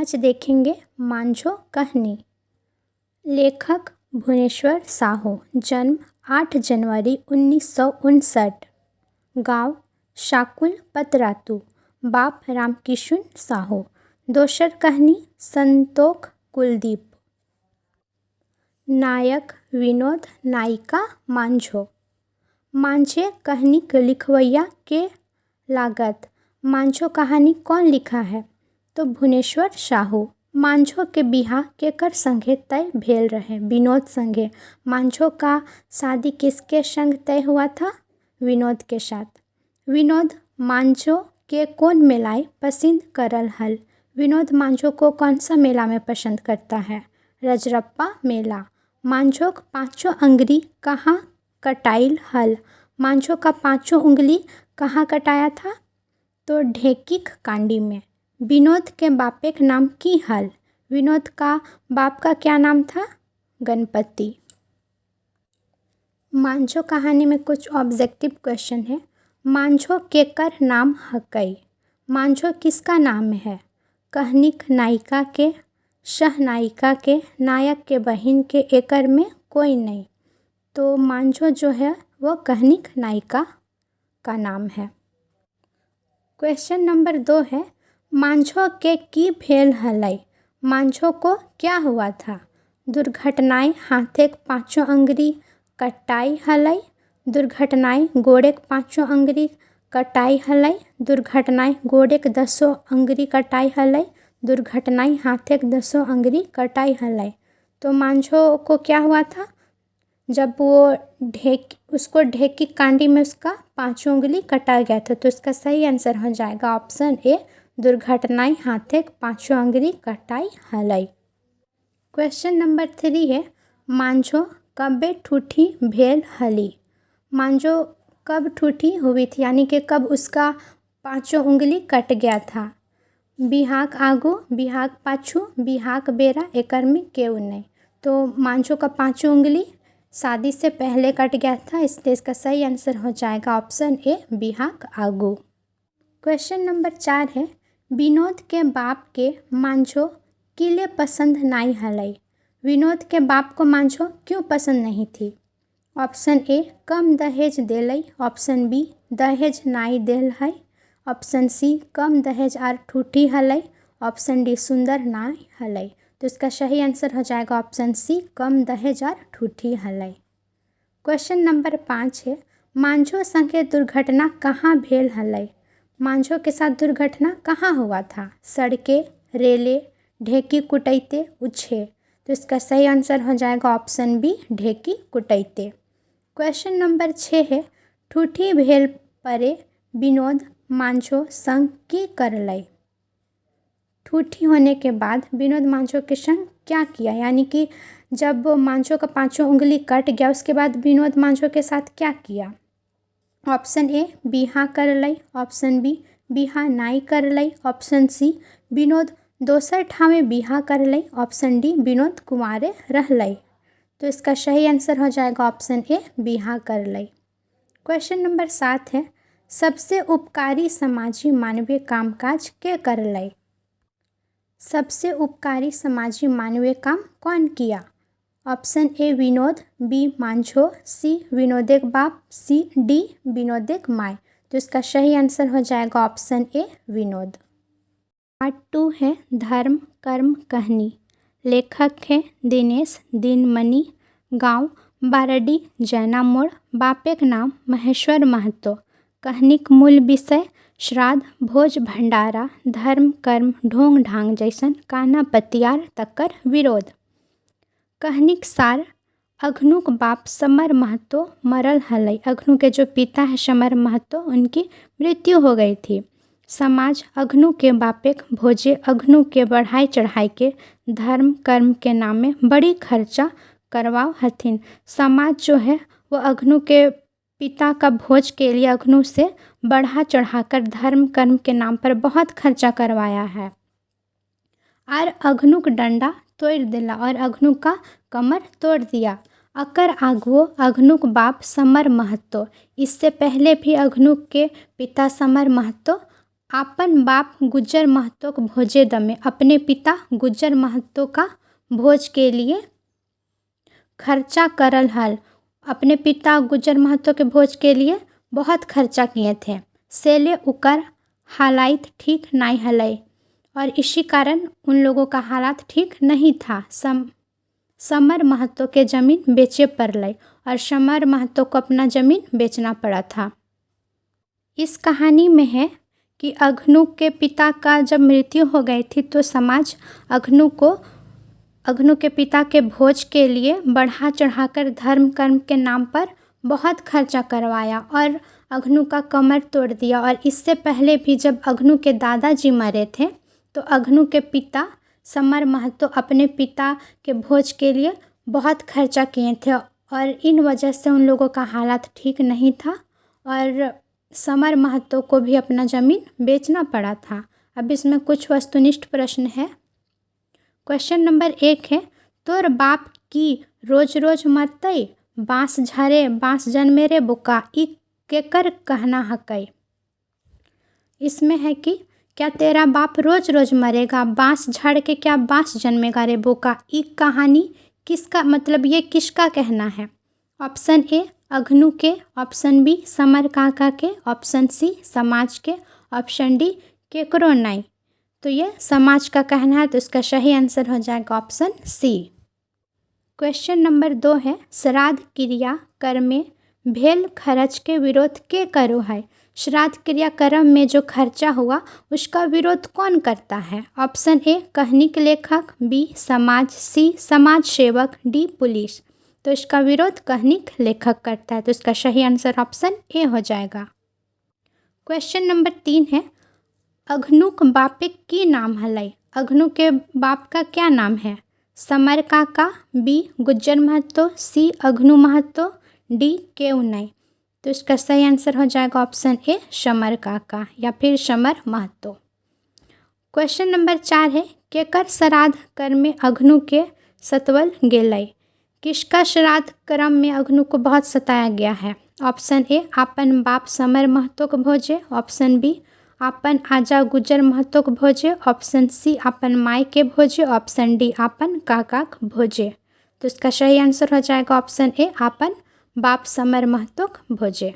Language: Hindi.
आज देखेंगे मांझो कहानी। लेखक भुवनेश्वर साहू, जन्म 8 जनवरी 1959, गांव शाकुल पतरातू, बाप रामकिशुन साहू। दोसर कहानी संतोख कुलदीप। नायक विनोद, नायिका मांझो। मांझे कहानी के लिखवैया के लागत। मांझो कहानी कौन लिखा है? तो भुवनेश्वर साहू। मांझो के बिहा केकर संगे तय भेल रहे? विनोद संगे। मांझो का शादी किसके संग तय हुआ था? विनोद के साथ। विनोद मांझो के कौन मेलाएं पसंद करल हल? विनोद मांझो को कौन सा मेला में पसंद करता है? रजरप्पा मेला। मांझो का पाँचों अंगुली कहाँ कटाइल हल? मांझो का पाँचों उंगली कहाँ कटाया था? तो ढेकिक कांडी में। विनोद के बापे का नाम की हल? विनोद का बाप का क्या नाम था? गणपति। मांझो कहानी में कुछ ऑब्जेक्टिव क्वेश्चन है। मांझो केकर नाम हकई? मांझो किसका नाम है? कहानिक नायिका के, सहनायिका के, नायक के बहन के, एकर में कोई नहीं। तो मांझो जो है वो कहानिक नायिका का नाम है। क्वेश्चन नंबर 2 है, मांझो के की भेल हलै? मांझो को क्या हुआ था? दुर्घटनाएं हाथे के पाँचों अंगुली कटाई हलै। दुर्घटनाएं गोड़े के पाँचों अंगुली कटाई हलै। दुर्घटनाएं गोड़े के 10 अंगुली कटाई हलै। दुर्घटनाएं हाथे के 10 अंगुली कटाई हलै। तो मांझो को क्या हुआ था? जब वो उसको ढेकी कांडी में उसका पाँचों उंगली कटा गया था। तो इसका सही आंसर हो जाएगा ऑप्शन ए, दुर्घटनाएं हाथे के पाँचों अंगुली कटाई हलै। क्वेश्चन नंबर 3 है, मांझो कबे ठूठी भेल हली? मांझो कब ठूठी हुई थी, यानी कि कब उसका पाँचों उंगली कट गया था? बिहाक आगू, बिहाक पाछू, बिहाक बेरा, एकर में केउ नहीं। तो मांझो का पाँचों उंगली शादी से पहले कट गया था, इसलिए इसका सही आंसर हो जाएगा ऑप्शन ए, बिहाक आगू। क्वेश्चन नंबर 4 है, विनोद के बाप के मांझो किले पसंद नहीं हलै? विनोद के बाप को मांझो क्यों पसंद नहीं थी? ऑप्शन ए, कम दहेज देलै। ऑप्शन बी, दहेज नाई देल है। ऑप्शन सी, कम दहेज आर ठूठी हलै। ऑप्शन डी, सुंदर नाई हलै। तो इसका सही आंसर हो जाएगा ऑप्शन सी, कम दहेज और ठूठी हलै। क्वेश्चन नंबर 5 है, मांझो संगे दुर्घटना कहाँ भेल हलै? मांझो के साथ दुर्घटना कहाँ हुआ था? सड़के, रेले, ढेकी कुटैते, उछे। तो इसका सही आंसर हो जाएगा ऑप्शन बी, ढेकी कुटैते। क्वेश्चन नंबर 6 है, ठूठी भेल परे विनोद मांझो संग की करलै? ठूठी होने के बाद विनोद मांझो के संग क्या किया? यानी कि जब मांझो का पाँचों उंगली कट गया उसके बाद विनोद मांझो के साथ क्या किया? ऑप्शन ए, बिहा करलै। ऑप्शन बी, बिहा नाई करलै। ऑप्शन सी, विनोद दोसर ठामे बिहा करलै। ऑप्शन डी, विनोद कुंवारे रहलै। तो इसका सही आंसर हो जाएगा ऑप्शन ए, बिहा करलै। क्वेश्चन नंबर 7 है, सबसे उपकारी समाजी मानवीय कामकाज के करलै? सबसे उपकारी समाजी मानवीय काम कौन किया? ऑप्शन ए, विनोद, बी, मांझो, सी, विनोदेक बाप, सी, डी, विनोदेक माय। तो इसका सही आंसर हो जाएगा ऑप्शन ए, विनोद। पार्ट 2 है, धर्म कर्म कहानी। लेखक है दिनेश दिनमणि, गांव बारडी, जैना मोड़, बापे का नाम महेश्वर महतो। कहानिक मूल विषय श्राद्ध, भोज भंडारा, धर्म कर्म, ढोंग ढांग जैसन काना पतियार तकर विरोध। कहानिक सार, अघनुक बाप समर महतो मरल हलै। अघनु के जो पिता है समर महतो, उनकी मृत्यु हो गई थी। समाज अघनु के बापे भोजे अघनु के बढ़ाई चढ़ाई के धर्म कर्म के नाम में बड़ी खर्चा करवाओ हथिन। समाज जो है वो अघनु के पिता का भोज के लिए अघनु से बढ़ा चढ़ाकर धर्म कर्म के नाम पर बहुत खर्चा करवाया है। और अघनुक डंडा तोड़ दिला और अघनु का कमर तोड़ दिया। अकर आगुओ अघनुक बाप समर महतो, इससे पहले भी अघनु के पिता समर महतो आपन बाप गुज्जर महतो के भोजे दमे, अपने पिता गुज्जर महतो का भोज के लिए खर्चा करल हल। अपने पिता गुज्जर महतो के भोज के लिए बहुत खर्चा किए थे। सेले उकर हालात ठीक नहीं हलय, और इसी कारण उन लोगों का हालात ठीक नहीं था। समर महतो के ज़मीन बेचे पड़लय, और समर महतो को अपना ज़मीन बेचना पड़ा था। इस कहानी में है कि अघनु के पिता का जब मृत्यु हो गई थी तो समाज अघनु के पिता के भोज के लिए बढ़ा चढ़ाकर धर्म कर्म के नाम पर बहुत खर्चा करवाया और अघनु का कमर तोड़ दिया। और इससे पहले भी जब अघनु के दादाजी मरे थे तो अघनु के पिता समर महतो अपने पिता के भोज के लिए बहुत खर्चा किए थे, और इन वजह से उन लोगों का हालात ठीक नहीं था और समर महतो को भी अपना ज़मीन बेचना पड़ा था। अब इसमें कुछ वस्तुनिष्ठ प्रश्न है। क्वेश्चन नंबर 1 है, तोर बाप की रोज रोज मरतई, बाँस झरे बाँस जन्मे रे बोका, ई केकर कहना हकई। इसमें है कि क्या तेरा बाप रोज रोज मरेगा, बाँस झड़ के क्या बाँस जन्मेगा रे बोका। ई कहानी किसका मतलब ये किसका कहना है। ऑप्शन ए अघनु के, ऑप्शन बी समर काका के, ऑप्शन सी समाज के, ऑप्शन डी केकरो नहीं। तो ये समाज का कहना है, तो इसका सही आंसर हो जाएगा ऑप्शन सी। क्वेश्चन नंबर 2 है, श्राद्ध क्रिया कर्म में भेल खर्च के विरोध के करो है। श्राद्ध क्रिया कर्म में जो खर्चा हुआ उसका विरोध कौन करता है। ऑप्शन ए कहानी लेखक, बी समाज, सी समाज सेवक, डी पुलिस। तो इसका विरोध कहानी लेखक करता है, तो इसका सही आंसर ऑप्शन ए हो जाएगा। क्वेश्चन नंबर 3 है, अघनुक बापे की नाम हलई। अघनु के बाप का क्या नाम है। समर काका, बी गुज्जर महतो, सी अघनु महतो, डी केउ नहीं। तो इसका सही आंसर हो जाएगा ऑप्शन ए समर काका या फिर समर महतो। क्वेश्चन नंबर 4 है, केकर श्राद्ध कर्म में अघनु के सतवल गेलई। किसका श्राद्ध कर्म में अघनु को बहुत सताया गया है। ऑप्शन ए आपन बाप समर महतो के भोजे, ऑप्शन बी आपन आजा गुज्जर महतो के भोजे, ऑप्शन सी आपन माई के भोजे, ऑप्शन डी आपन काका के भोजे। तो इसका सही आंसर हो जाएगा ऑप्शन ए आपन बाप समर महतो के भोजे।